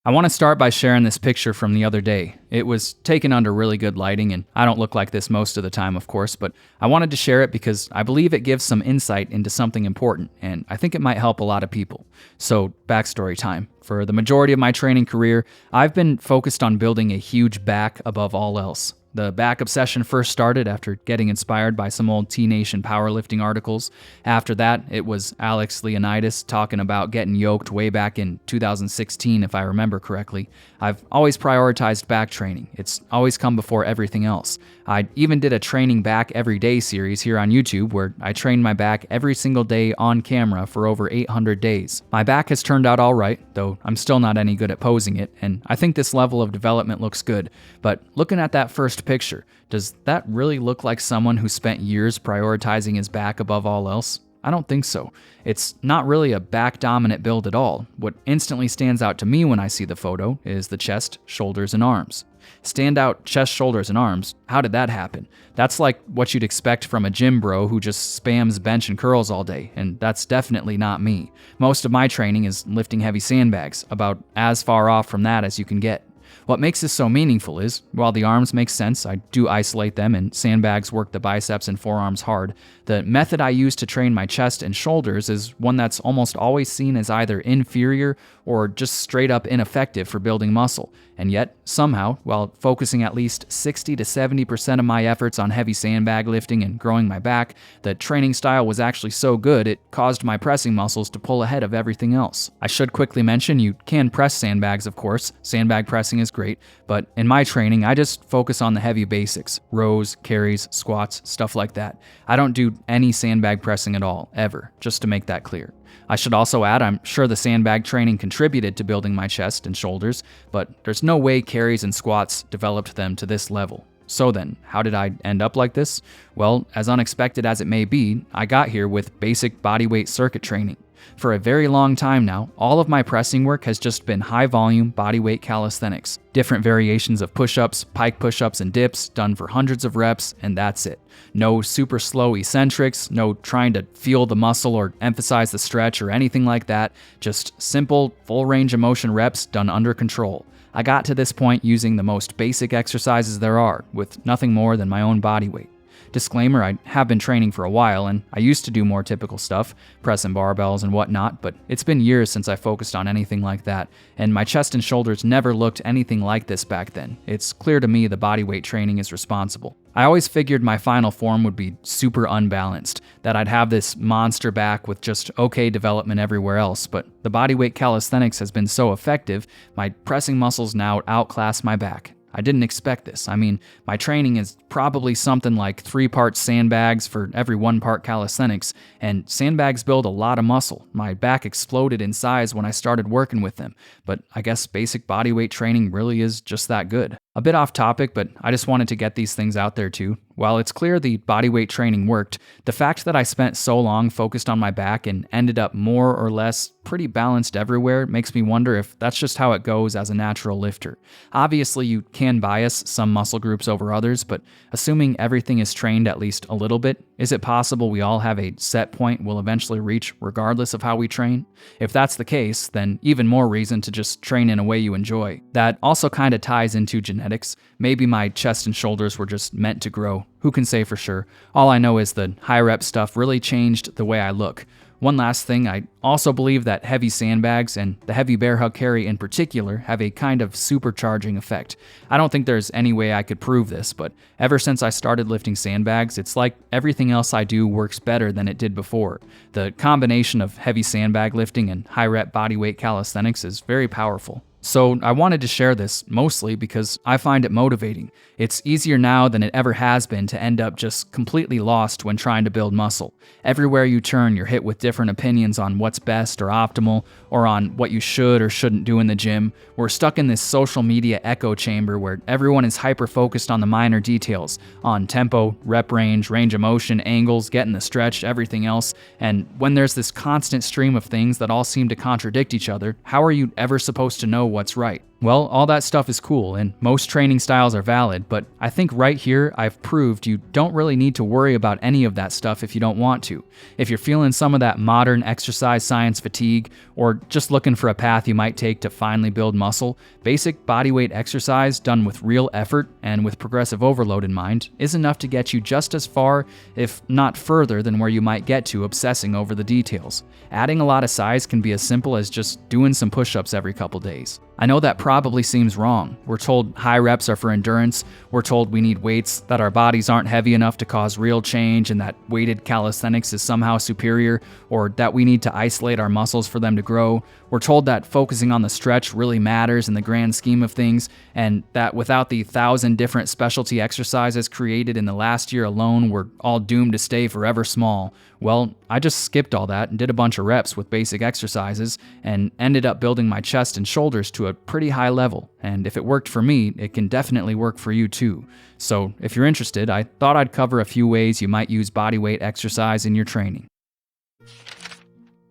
I want to start by sharing this picture from the other day. It was taken under really good lighting, and I don't look like this most of the time, of course, but I wanted to share it because I believe it gives some insight into something important, and I think it might help a lot of people. So, backstory time. For the majority of my training career, I've been focused on building a huge back above all else. The back obsession first started after getting inspired by some old T-Nation powerlifting articles. After that, it was Alex Leonidas talking about getting yoked way back in 2016, if I remember correctly. I've always prioritized back training. It's always come before everything else. I even did a training back every day series here on YouTube where I trained my back every single day on camera for over 800 days. My back has turned out all right, though I'm still not any good at posing it, and I think this level of development looks good. But looking at that first picture, does that really look like someone who spent years prioritizing his back above all else? I don't think so. It's not really a back-dominant build at all. What instantly stands out to me when I see the photo is the chest, shoulders, and arms. Standout chest, shoulders, and arms? How did that happen? That's like what you'd expect from a gym bro who just spams bench and curls all day, and that's definitely not me. Most of my training is lifting heavy sandbags, about as far off from that as you can get. What makes this so meaningful is, while the arms make sense, I do isolate them and sandbags work the biceps and forearms hard, the method I use to train my chest and shoulders is one that's almost always seen as either inferior or just straight up ineffective for building muscle. And yet, somehow, while focusing at least 60 to 70% of my efforts on heavy sandbag lifting and growing my back, the training style was actually so good it caused my pressing muscles to pull ahead of everything else. I should quickly mention you can press sandbags, of course. Sandbag pressing is great, but in my training, I just focus on the heavy basics: rows, carries, squats, stuff like that. I don't do any sandbag pressing at all, ever, just to make that clear. I should also add, I'm sure the sandbag training contributed to building my chest and shoulders, but there's no way carries and squats developed them to this level. So then, how did I end up like this? Well, as unexpected as it may be, I got here with basic bodyweight circuit training. For a very long time now, all of my pressing work has just been high-volume bodyweight calisthenics. Different variations of push-ups, pike push-ups, and dips done for hundreds of reps, and that's it. No super slow eccentrics, no trying to feel the muscle or emphasize the stretch or anything like that. Just simple, full range of motion reps done under control. I got to this point using the most basic exercises there are, with nothing more than my own body weight. Disclaimer, I have been training for a while, and I used to do more typical stuff, pressing barbells and whatnot, but it's been years since I focused on anything like that, and my chest and shoulders never looked anything like this back then. It's clear to me the bodyweight training is responsible. I always figured my final form would be super unbalanced, that I'd have this monster back with just okay development everywhere else, but the bodyweight calisthenics has been so effective, my pressing muscles now outclass my back. I didn't expect this. I mean, my training is probably something like 3 parts sandbags for every 1 part calisthenics, and sandbags build a lot of muscle. My back exploded in size when I started working with them, but I guess basic bodyweight training really is just that good. A bit off topic, but I just wanted to get these things out there too. While it's clear the bodyweight training worked, the fact that I spent so long focused on my back and ended up more or less pretty balanced everywhere makes me wonder if that's just how it goes as a natural lifter. Obviously, you can bias some muscle groups over others, but assuming everything is trained at least a little bit, is it possible we all have a set point we'll eventually reach regardless of how we train? If that's the case, then even more reason to just train in a way you enjoy. That also kind of ties into genetics. Maybe my chest and shoulders were just meant to grow. Who can say for sure? All I know is the high rep stuff really changed the way I look. One last thing, I also believe that heavy sandbags and the heavy bear hug carry in particular have a kind of supercharging effect. I don't think there's any way I could prove this, but ever since I started lifting sandbags, it's like everything else I do works better than it did before. The combination of heavy sandbag lifting and high rep bodyweight calisthenics is very powerful. So I wanted to share this mostly because I find it motivating. It's easier now than it ever has been to end up just completely lost when trying to build muscle. Everywhere you turn, you're hit with different opinions on what's best or optimal, or on what you should or shouldn't do in the gym. We're stuck in this social media echo chamber where everyone is hyper-focused on the minor details, on tempo, rep range, range of motion, angles, getting the stretch, everything else. And when there's this constant stream of things that all seem to contradict each other, how are you ever supposed to know what's right? Well, all that stuff is cool, and most training styles are valid, but I think right here I've proved you don't really need to worry about any of that stuff if you don't want to. If you're feeling some of that modern exercise science fatigue, or just looking for a path you might take to finally build muscle, basic bodyweight exercise done with real effort and with progressive overload in mind is enough to get you just as far, if not further, than where you might get to obsessing over the details. Adding a lot of size can be as simple as just doing some push-ups every couple days. I know that probably seems wrong. We're told high reps are for endurance, we're told we need weights, that our bodies aren't heavy enough to cause real change, and that weighted calisthenics is somehow superior, or that we need to isolate our muscles for them to grow. We're told that focusing on the stretch really matters in the grand scheme of things, and that without the 1,000 different specialty exercises created in the last year alone, we're all doomed to stay forever small. Well, I just skipped all that and did a bunch of reps with basic exercises and ended up building my chest and shoulders to a pretty high level. And if it worked for me, it can definitely work for you too. So if you're interested, I thought I'd cover a few ways you might use bodyweight exercise in your training.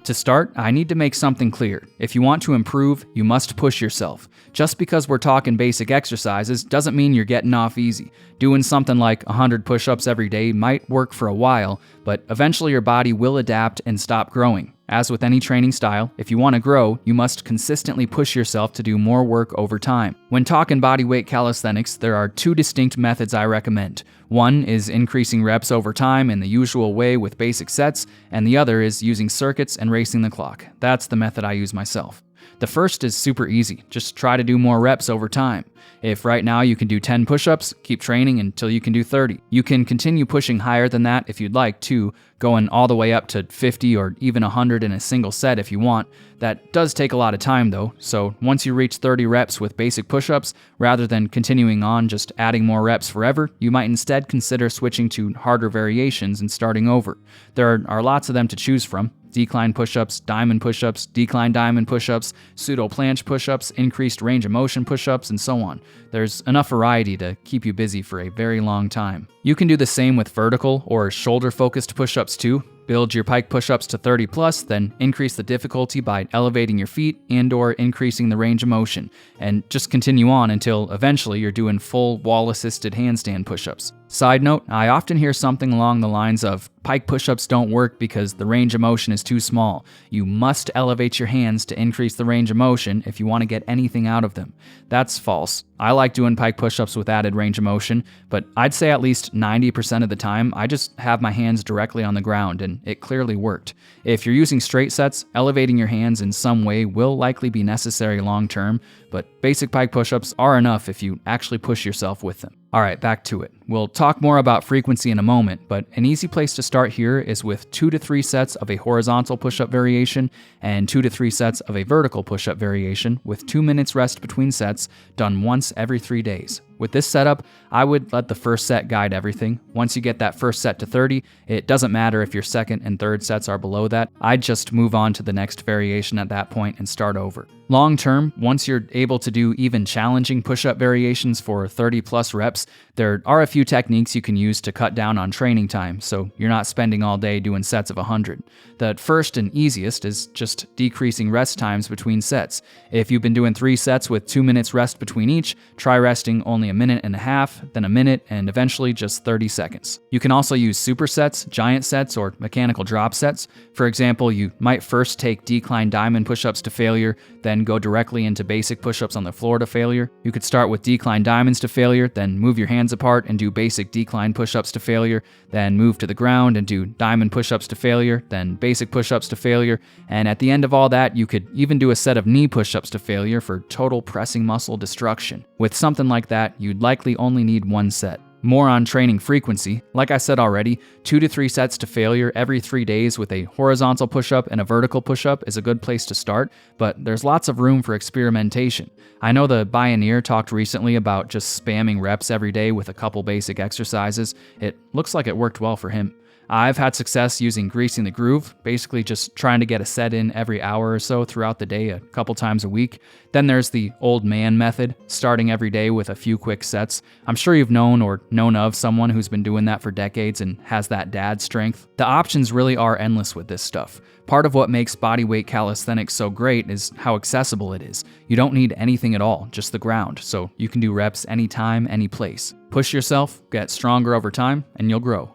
To start, I need to make something clear. If you want to improve, you must push yourself. Just because we're talking basic exercises doesn't mean you're getting off easy. Doing something like 100 push-ups every day might work for a while, but eventually your body will adapt and stop growing. As with any training style, if you want to grow, you must consistently push yourself to do more work over time. When talking bodyweight calisthenics, there are two distinct methods I recommend. One is increasing reps over time in the usual way with basic sets, and the other is using circuits and racing the clock. That's the method I use myself. The first is super easy. Just try to do more reps over time. If right now you can do 10 push-ups, keep training until you can do 30. You can continue pushing higher than that if you'd like to, going all the way up to 50 or even 100 in a single set if you want. That does take a lot of time though, so once you reach 30 reps with basic push-ups, rather than continuing on just adding more reps forever, you might instead consider switching to harder variations and starting over. There are lots of them to choose from. Decline push-ups, diamond push-ups, decline diamond push-ups, pseudo-planche push-ups, increased range of motion push-ups, and so on. There's enough variety to keep you busy for a very long time. You can do the same with vertical or shoulder-focused push-ups too. Build your pike push-ups to 30 plus, then increase the difficulty by elevating your feet and/or increasing the range of motion, and just continue on until eventually you're doing full wall-assisted handstand push-ups. Side note, I often hear something along the lines of, pike push-ups don't work because the range of motion is too small. You must elevate your hands to increase the range of motion if you want to get anything out of them. That's false. I like doing pike push-ups with added range of motion, but I'd say at least 90% of the time, I just have my hands directly on the ground, and it clearly worked. If you're using straight sets, elevating your hands in some way will likely be necessary long-term, but basic pike push-ups are enough if you actually push yourself with them. Alright, back to it. We'll talk more about frequency in a moment, but an easy place to start here is with 2 to 3 sets of a horizontal push-up variation and 2 to 3 sets of a vertical push-up variation with 2 minutes rest between sets, done once every 3 days. With this setup, I would let the first set guide everything. Once you get that first set to 30, it doesn't matter if your second and third sets are below that. I'd just move on to the next variation at that point and start over. Long term, once you're able to do even challenging push-up variations for 30 plus reps, there are a few techniques you can use to cut down on training time, so you're not spending all day doing sets of 100. The first and easiest is just decreasing rest times between sets. If you've been doing 3 sets with 2 minutes rest between each, try resting only a minute and a half, then a minute, and eventually just 30 seconds. You can also use supersets, giant sets, or mechanical drop sets. For example, you might first take decline diamond push-ups to failure, then go directly into basic push-ups on the floor to failure. You could start with decline diamonds to failure, then move your hands apart and do basic decline push-ups to failure, then move to the ground and do diamond push-ups to failure, then basic push-ups to failure, and at the end of all that, you could even do a set of knee push-ups to failure for total pressing muscle destruction. With something like that, you'd likely only need 1 set. More on training frequency. Like I said already, 2 to 3 sets to failure every 3 days with a horizontal push-up and a vertical push-up is a good place to start, but there's lots of room for experimentation. I know the Bioneer talked recently about just spamming reps every day with a couple basic exercises. It looks like it worked well for him. I've had success using greasing the groove, basically just trying to get a set in every hour or so throughout the day a couple times a week. Then there's the old man method, starting every day with a few quick sets. I'm sure you've known or known of someone who's been doing that for decades and has that dad strength. The options really are endless with this stuff. Part of what makes bodyweight calisthenics so great is how accessible it is. You don't need anything at all, just the ground, so you can do reps anytime, any place. Push yourself, get stronger over time, and you'll grow.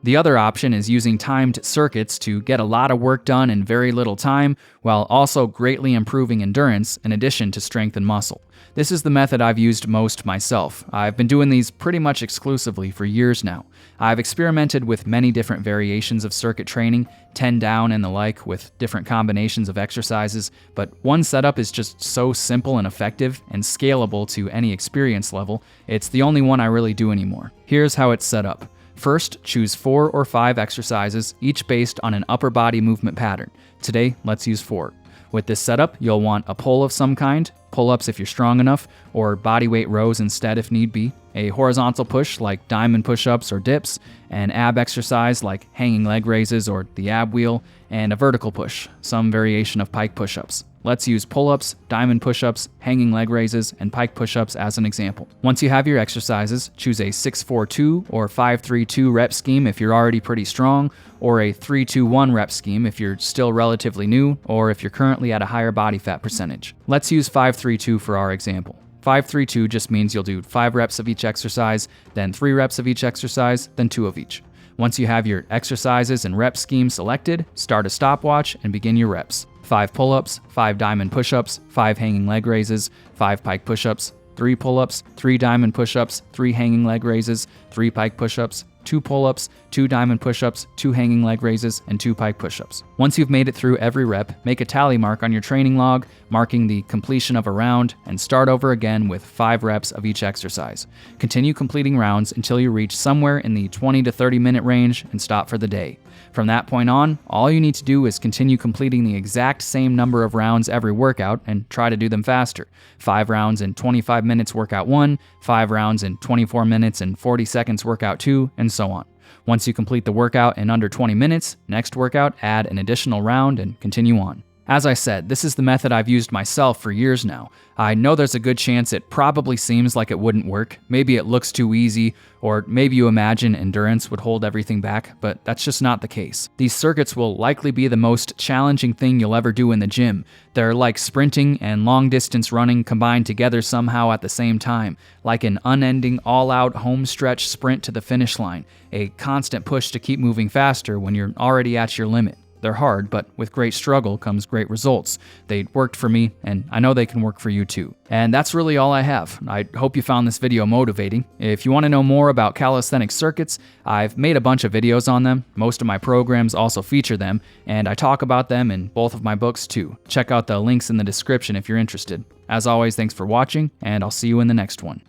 The other option is using timed circuits to get a lot of work done in very little time, while also greatly improving endurance in addition to strength and muscle. This is the method I've used most myself. I've been doing these pretty much exclusively for years now. I've experimented with many different variations of circuit training, 10 down and the like, with different combinations of exercises, but one setup is just so simple and effective and scalable to any experience level, it's the only one I really do anymore. Here's how it's set up. First, choose 4 or 5 exercises, each based on an upper body movement pattern. Today, let's use 4. With this setup, you'll want a pull of some kind, pull-ups if you're strong enough, or bodyweight rows instead if need be, a horizontal push like diamond push-ups or dips, an ab exercise like hanging leg raises or the ab wheel, and a vertical push, some variation of pike push-ups. Let's use pull-ups, diamond push-ups, hanging leg raises, and pike push-ups as an example. Once you have your exercises, choose a 6-4-2 or 5-3-2 rep scheme if you're already pretty strong, or a 3-2-1 rep scheme if you're still relatively new, or if you're currently at a higher body fat percentage. Let's use 5-3-2 for our example. 5-3-2 just means you'll do 5 reps of each exercise, then 3 reps of each exercise, then 2 of each. Once you have your exercises and rep scheme selected, start a stopwatch and begin your reps. 5 pull-ups, 5 diamond push-ups, 5 hanging leg raises, 5 pike push-ups, 3 pull-ups, 3 diamond push-ups, 3 hanging leg raises, 3 pike push-ups, 2 pull-ups, 2 diamond push-ups, 2 hanging leg raises, and 2 pike push-ups. Once you've made it through every rep, make a tally mark on your training log, marking the completion of a round, and start over again with 5 reps of each exercise. Continue completing rounds until you reach somewhere in the 20 to 30 minute range and stop for the day. From that point on, all you need to do is continue completing the exact same number of rounds every workout and try to do them faster. 5 rounds in 25 minutes workout 1, 5 rounds in 24 minutes and 40 seconds workout 2, and so on. Once you complete the workout in under 20 minutes, next workout, add an additional round and continue on. As I said, this is the method I've used myself for years now. I know there's a good chance it probably seems like it wouldn't work. Maybe it looks too easy, or maybe you imagine endurance would hold everything back, but that's just not the case. These circuits will likely be the most challenging thing you'll ever do in the gym. They're like sprinting and long distance running combined together somehow at the same time, like an unending all-out home stretch sprint to the finish line, a constant push to keep moving faster when you're already at your limit. They're hard, but with great struggle comes great results. They worked for me, and I know they can work for you too. And that's really all I have. I hope you found this video motivating. If you want to know more about calisthenics circuits, I've made a bunch of videos on them. Most of my programs also feature them, and I talk about them in both of my books too. Check out the links in the description if you're interested. As always, thanks for watching, and I'll see you in the next one.